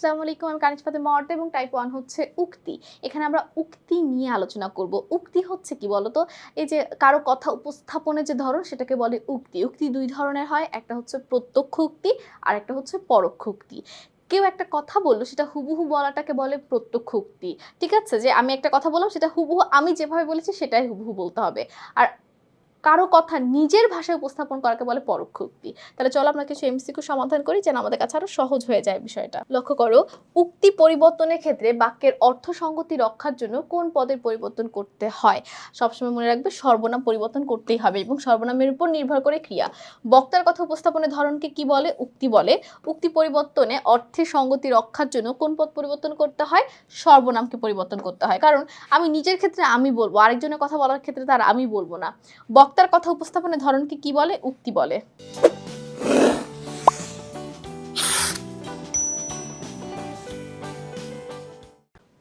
আসসালামু আলাইকুম, আমি কানিজ ফাতেমা অর্থ এবং টাইপ 1 হচ্ছে উক্তি। এখানে আমরা উক্তি নিয়ে আলোচনা করব। উক্তি হচ্ছে কি বলতো? এই যে কারো কথা উপস্থাপনের যে ধরন সেটাকে বলে উক্তি। উক্তি ২ ধরনের হয়। একটা হচ্ছে প্রত্যক্ষ উক্তি আর একটা হচ্ছে পরোক্ষ উক্তি। কেউ একটা কথা বলল সেটা হুবহু বলাটাকে বলে প্রত্যক্ষ উক্তি। ঠিক আছে? যে আমি একটা কথা বললাম সেটা হুবহু আমি যেভাবে বলেছি সেটাই হুবহু বলতে হবে। আর কারো কথা নিজের ভাষায় উপস্থাপন করাকে বলে পরোক্ষ উক্তি। তাহলে চলো আমরা কিছু এমসিকিউ সমাধান করি যেন আমাদের কাছে আরো সহজ হয়ে যায় বিষয়টা। লক্ষ্য করো, উক্তি পরিবর্তনের ক্ষেত্রে বাক্যের অর্থ সংগতি রক্ষার জন্য কোন পদের পরিবর্তন করতে হয়? সবসময় মনে রাখবে সর্বনাম পরিবর্তন করতেই হবে এবং সর্বনামের উপর নির্ভর করে ক্রিয়া। বক্তার কথা উপস্থাপনের ধরনকে কি বলে? উক্তি বলে। উক্তি পরিবর্তনে অর্থের সংগতি রক্ষার জন্য কোন পদ পরিবর্তন করতে হয়? সর্বনামকে পরিবর্তন করতে হয়। কারণ আমি নিজের ক্ষেত্রে আমি বলবো, আরেকজনের কথা বলার ক্ষেত্রে তার আমি বলবো না। বক্তার কথা উপস্থাপনের ধরনকে কি বলে? উক্তি বলে।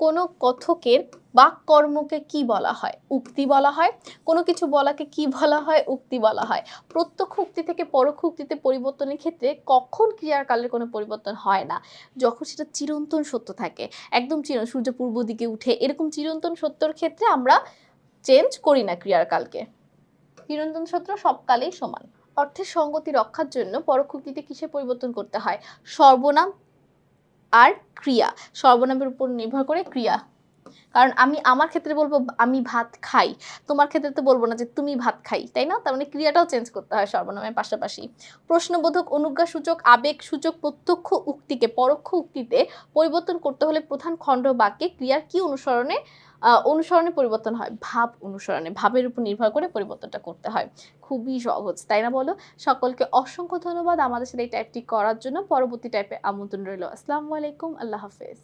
কোনো কথকের বাক্যকর্মকে কি বলা হয়? উক্তি বলা হয়। কোনো কিছু বলাকে কি বলা হয়? উক্তি বলা হয়। প্রত্যক্ষ উক্তি থেকে পরোক্ষ উক্তিতে পরিবর্তনের ক্ষেত্রে কখন ক্রিয়ার কালের কোনো পরিবর্তন হয় না? যখন সেটা চিরন্তন সত্য থাকে। একদম সূর্য পূর্ব দিকে উঠে এরকম চিরন্তন সত্যর ক্ষেত্রে আমরা চেঞ্জ করি না ক্রিয়ার কালকে। চিরন্তন সত্য সব কালেই সমান। অর্থের সঙ্গতি রক্ষার জন্য পরোক্ষ উক্তিতে কিসের পরিবর্তন করতে হয়? সর্বনাম আর ক্রিয়া। সর্বনামের উপর নির্ভর করে ক্রিয়া। কারণ আমি আমার ক্ষেত্রে বলবো আমি ভাত খাই। তোমার ক্ষেত্রে তো বলব না যে তুমি ভাত খাই। তাই না? তার মানে ক্রিয়াটাও চেঞ্জ করতে হয় সর্বনামের পাশাপাশি। প্রশ্নবোধক, অনুজ্ঞাসূচক, আবেগসূচক প্রত্যক্ষ উক্তিকে পরোক্ষ উক্তিতে পরিবর্তন করতে হলে প্রধান খণ্ড বাক্যে ক্রিয়ার কি অনুসরণে পরিবর্তন হয়? ভাব অনুসরণে। ভাবের উপর নির্ভর করে পরিবর্তনটা করতে হয়। খুবই সহজ, তাই না বলো? সকলকে অসংখ্য ধন্যবাদ আমাদের সাথে এই টাইপটি করার জন্য। পরবর্তী টাইপে আমন্ত্রণ রইল। আসসালামু আলাইকুম, আল্লাহ হাফেজ।